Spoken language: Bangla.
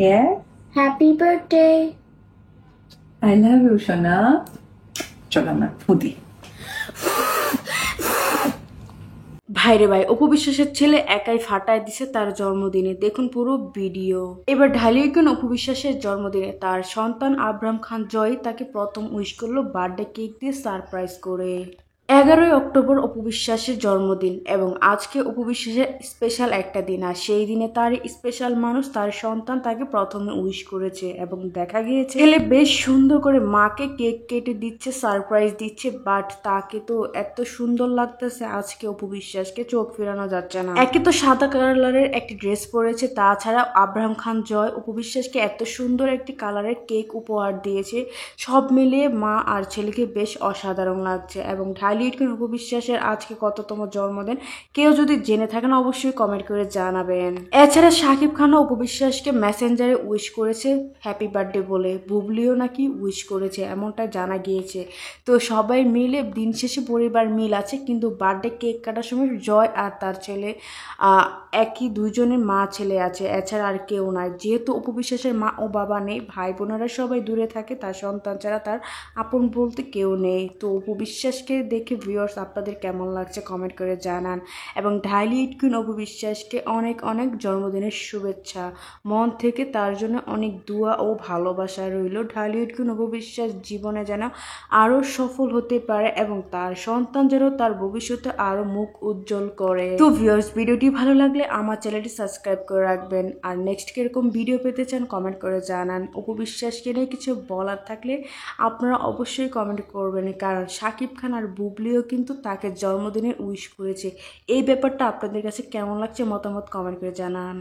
Yeah, happy birthday. I love you, সোনা। চলো আমরা ফুদি। ভাইরে ভাই, অপু বিশ্বাসের ছেলে একাই ফাটায় দিছে তার জন্মদিনে। দেখুন পুরো ভিডিও। এবার ঢালিয়ে কেন অপু বিশ্বাসের জন্মদিনে তার সন্তান আব্রাহাম খান জয় তাকে প্রথম উইশ করলো বার্থডে কেক দিয়ে সারপ্রাইজ করে। 11ই অক্টোবর অপু বিশ্বাসের জন্মদিন এবং আজকে অপু বিশ্বাসের স্পেশাল একটা দিন, আর সেই দিনে তার স্পেশাল মানুষ তার সন্তান তাকে প্রথমে উইশ করেছে এবং দেখা গিয়েছে ছেলে বেশ সুন্দর করে মাকে কেক কেটে দিচ্ছে, সারপ্রাইজ দিচ্ছে। বাট তাকে তো এত সুন্দর লাগতেছে আজকে অপু বিশ্বাসকে, চোখ ফেরানো যাচ্ছে না। একে তো সাদা কালারের একটি ড্রেস পরেছে, তাছাড়া আব্রাহাম খান জয় অপু বিশ্বাসকে এত সুন্দর একটি কালারের কেক উপহার দিয়েছে। সব মিলিয়ে মা আর ছেলেকে বেশ অসাধারণ লাগছে। এবং ঢালিউড অপু বিশ্বাসের আজকে কততম জন্মদিন কেউ যদি জেনে থাকেন অবশ্যই কমেন্ট করে জানাবেন। এছাড়া শাকিব খানও অপু বিশ্বাসকে মেসেঞ্জারে উইশ করেছে হ্যাপি বার্থডে বলে, বুবলিও নাকি উইশ করেছে এমনটা জানা গিয়েছে। তো সবাই মিলে দিন শেষে পরিবার মিল আছে, কিন্তু বার্থডে কেক কাটার সময় জয় আর তার ছেলে একই দুইজনের মা ছেলে আছে, এছাড়া আর কেউ নাই। যেহেতু অপু বিশ্বাসের মা ও বাবা নেই, ভাই বোনেরা সবাই দূরে থাকে, তার সন্তান ছাড়া তার আপন বলতে কেউ নেই। তো অপু বিশ্বাসকে দেখে ভিউয়ার্স আপনাদের কেমন লাগছে কমেন্ট করে জানান। এবং ঢাইলিউড কুইন অপু বিশ্বাসকে অনেক অনেক জন্মদিনের শুভেচ্ছা। মন থেকে তার জন্য অনেক দোয়া ও ভালোবাসা রইল। ঢালিউড কুইন অপু বিশ্বাস জীবনে যেন আরও সফল হতে পারে এবং তার সন্তান যেন তার ভবিষ্যতে আরও মুখ উজ্জ্বল করে। তো ভিউয়ার্স, ভিডিওটি ভালো লাগলে আমার চ্যানেলটি সাবস্ক্রাইব করে রাখবেন। আর নেক্সট কিরকম ভিডিও পেতে চান কমেন্ট করে জানান। অপু বিশ্বাসকে নিয়ে কিছু বলার থাকলে আপনারা অবশ্যই কমেন্ট করবেন, কারণ শাকিব খান আর বুবলিও কিন্তু তাকে জন্মদিনে উইশ করেছে। এই ব্যাপারটা আপনাদের কাছে কেমন লাগছে মতামত কমেন্ট করে জানান।